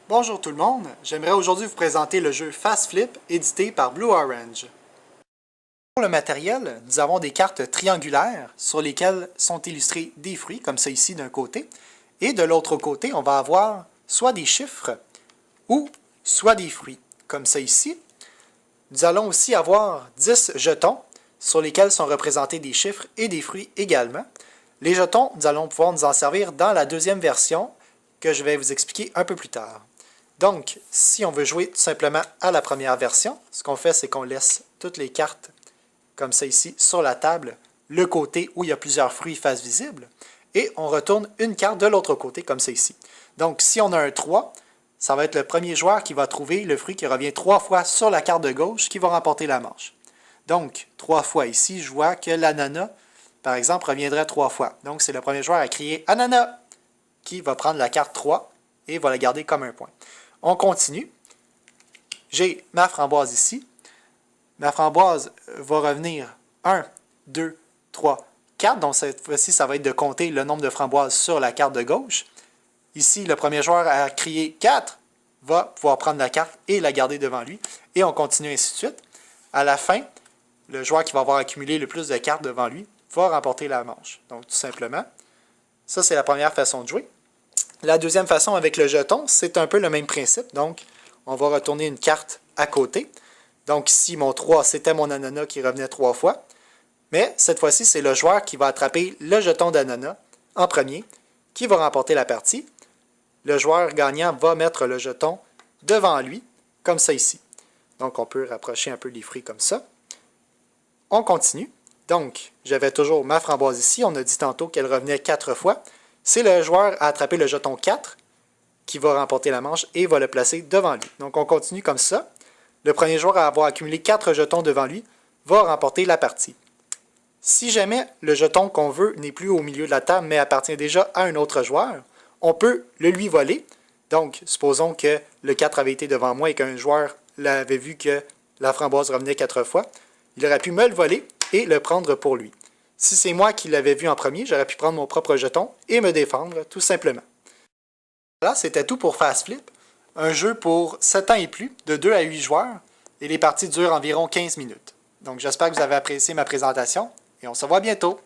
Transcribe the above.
Bonjour tout le monde, j'aimerais aujourd'hui vous présenter le jeu Fast Flip édité par Blue Orange. Pour le matériel, nous avons des cartes triangulaires sur lesquelles sont illustrés des fruits, comme ça ici d'un côté, et de l'autre côté, on va avoir soit des chiffres ou soit des fruits, comme ça ici. Nous allons aussi avoir 10 jetons sur lesquels sont représentés des chiffres et des fruits également. Les jetons, nous allons pouvoir nous en servir dans la deuxième version que je vais vous expliquer un peu plus tard. Donc, si on veut jouer tout simplement à la première version, ce qu'on fait, c'est qu'on laisse toutes les cartes, comme ça ici, sur la table, le côté où il y a plusieurs fruits face visible, et on retourne une carte de l'autre côté, comme ça ici. Donc, si on a un 3, ça va être le premier joueur qui va trouver le fruit qui revient 3 fois sur la carte de gauche qui va remporter la manche. Donc, 3 fois ici, je vois que l'ananas, par exemple, reviendrait 3 fois. Donc, c'est le premier joueur à crier « Ananas » qui va prendre la carte 3 et va la garder comme un point. On continue. J'ai ma framboise ici. Ma framboise va revenir 1, 2, 3, 4. Donc cette fois-ci, ça va être de compter le nombre de framboises sur la carte de gauche. Ici, le premier joueur à crier 4 va pouvoir prendre la carte et la garder devant lui. Et on continue ainsi de suite. À la fin, le joueur qui va avoir accumulé le plus de cartes devant lui va remporter la manche. Donc tout simplement, ça c'est la première façon de jouer. La deuxième façon avec le jeton, c'est un peu le même principe. Donc, on va retourner une carte à côté. Donc ici, mon 3, c'était mon ananas qui revenait 3 fois. Mais cette fois-ci, c'est le joueur qui va attraper le jeton d'ananas en premier, qui va remporter la partie. Le joueur gagnant va mettre le jeton devant lui, comme ça ici. Donc, on peut rapprocher un peu les fruits comme ça. On continue. Donc, j'avais toujours ma framboise ici. On a dit tantôt qu'elle revenait 4 fois. C'est le joueur à attraper le jeton 4 qui va remporter la manche et va le placer devant lui. Donc on continue comme ça. Le premier joueur à avoir accumulé 4 jetons devant lui va remporter la partie. Si jamais le jeton qu'on veut n'est plus au milieu de la table mais appartient déjà à un autre joueur, on peut le lui voler. Donc supposons que le 4 avait été devant moi et qu'un joueur l'avait vu que la framboise revenait 4 fois. Il aurait pu me le voler et le prendre pour lui. Si c'est moi qui l'avais vu en premier, j'aurais pu prendre mon propre jeton et me défendre, tout simplement. Voilà, c'était tout pour Fast Flip, un jeu pour 7 ans et plus, de 2 à 8 joueurs, et les parties durent environ 15 minutes. Donc j'espère que vous avez apprécié ma présentation, et on se voit bientôt!